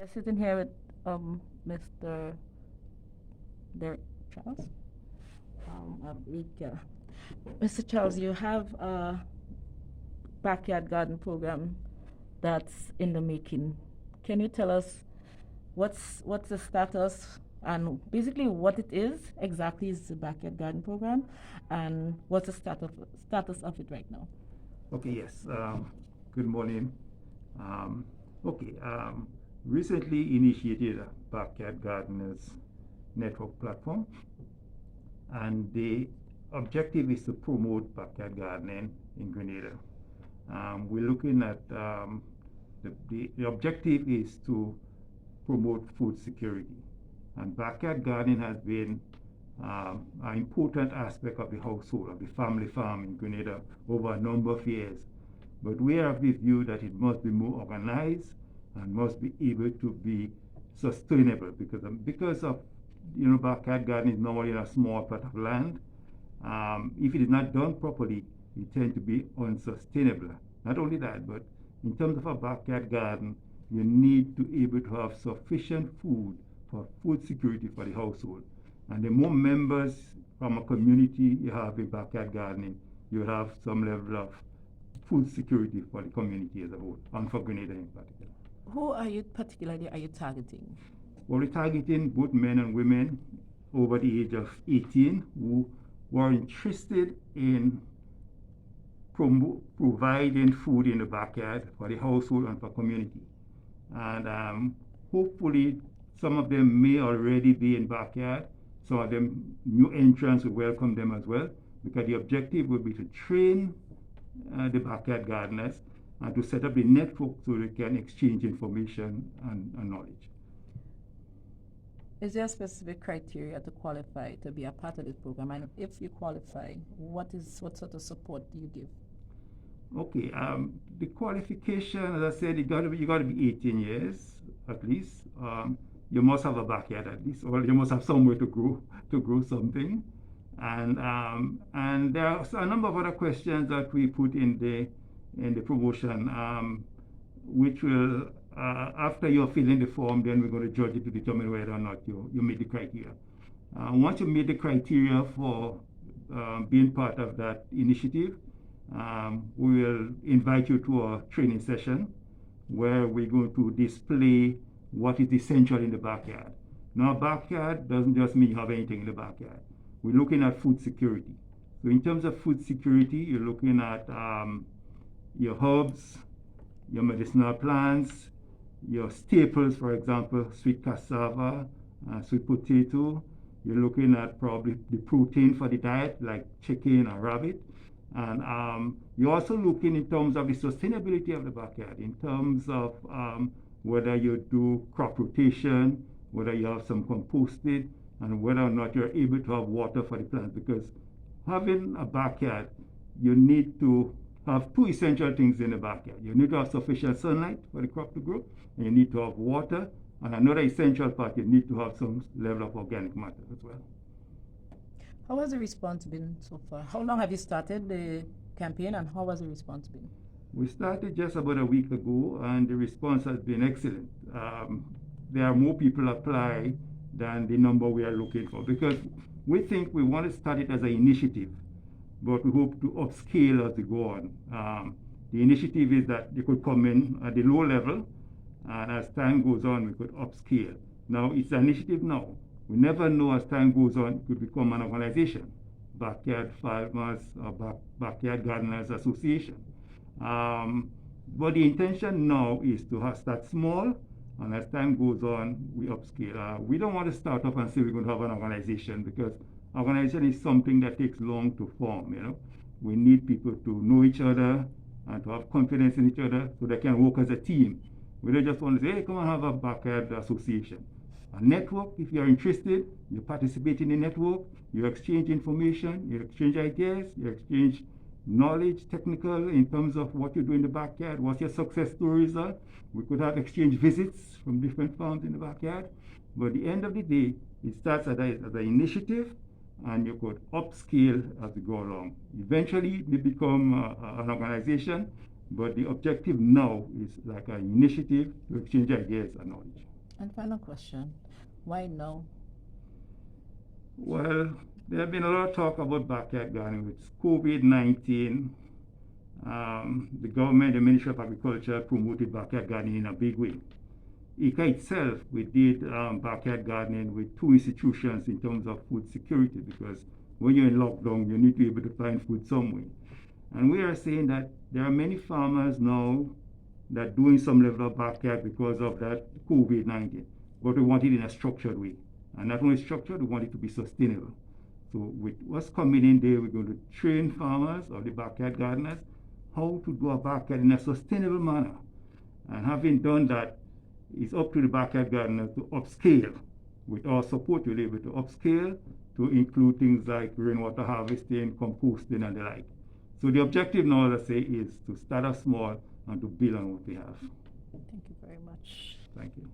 I'm sitting here with Mr. Derek Charles of IICA. Mr. Charles, you have a backyard garden program that's in the making. Can you tell us what's the status and basically what it is exactly is the backyard garden program and what's the status of it right now? Okay, yes. Good morning. Um, okay, recently initiated a Backyard Gardeners Network platform, and the objective is to promote backyard gardening in Grenada. We're looking at the objective is to promote food security, and backyard gardening has been an important aspect of the household, of the family farm in Grenada over a number of years. But we have the view that it must be more organized and must be able to be sustainable because of backyard gardening is normally in a small plot of land. If it is not done properly, it tends to be unsustainable. Not only that, but in terms of a backyard garden, you need to be able to have sufficient food for food security for the household. And the more members from a community you have in backyard gardening, you have some level of food security for the community as a whole, and for Grenada in particular. Who are you targeting? Well, we're targeting both men and women over the age of 18 who were interested in providing food in the backyard for the household and for community. And hopefully some of them may already be in backyard. Some of them, new entrants, will welcome them as well, because the objective will be to train the backyard gardeners and to set up the network so they can exchange information and knowledge. Is there a specific criteria to qualify to be a part of this program? And if you qualify, what sort of support do you give? Okay, the qualification, as I said, you got to be 18 years at least. You must have a backyard at least, or you must have somewhere to grow something. And there are a number of other questions that we put in the promotion, which will after you're filling the form, then we're going to judge it to determine whether or not you meet the criteria. Once you meet the criteria for being part of that initiative, we will invite you to a training session where we're going to display what is essential in the backyard. Now, backyard doesn't just mean you have anything in the backyard. We're looking at food security. So in terms of food security, you're looking at your herbs, your medicinal plants, your staples, for example, sweet cassava, sweet potato. You're looking at probably the protein for the diet, like chicken or rabbit. And you're also looking in terms of the sustainability of the backyard, in terms of whether you do crop rotation, whether you have some composted, and whether or not you're able to have water for the plants. Because having a backyard, you need to have two essential things in the backyard. You need to have sufficient sunlight for the crop to grow, and you need to have water. And another essential part, you need to have some level of organic matter as well. How has the response been so far? How long have you started the campaign, and how has the response been? We started just about a week ago, and the response has been excellent. There are more people apply than the number we are looking for, because we think we want to start it as an initiative, but we hope to upscale as we go on. The initiative is that you could come in at the low level, and as time goes on, we could upscale. Now, it's an initiative now. We never know as time goes on, it could become an organization, Backyard Farmers or Backyard Gardeners Association. But the intention now is to start small, and as time goes on, we upscale. We don't want to start off and say we're going to have an organization, because organization is something that takes long to form. We need people to know each other and to have confidence in each other so they can work as a team. We don't just want to say, hey, come and have a backyard association. A network, if you're interested, you participate in the network, you exchange information, you exchange ideas, you exchange knowledge, technical, in terms of what you do in the backyard, what your success stories are. We could have exchange visits from different farms in the backyard. But at the end of the day, it starts as an initiative, and you could upscale as we go along. Eventually, we become an organization, but the objective now is like an initiative to exchange ideas and knowledge. And final question, why no? Well, there have been a lot of talk about backyard gardening with COVID-19. The government, the Ministry of Agriculture, promoted backyard gardening in a big way. IICA itself, we did backyard gardening with two institutions in terms of food security, because when you're in lockdown, you need to be able to find food somewhere. And we are saying that there are many farmers now that doing some level of backyard because of that COVID-19, but we want it in a structured way. And not only structured, we want it to be sustainable. So with what's coming in there, we're going to train farmers or the backyard gardeners how to do a backyard in a sustainable manner. And having done that, it's up to the backyard gardener to upscale. With our support, we'll be able to upscale to include things like rainwater harvesting, composting, and the like. So the objective now, let's say, is to start off small and to build on what we have. Thank you very much. Thank you.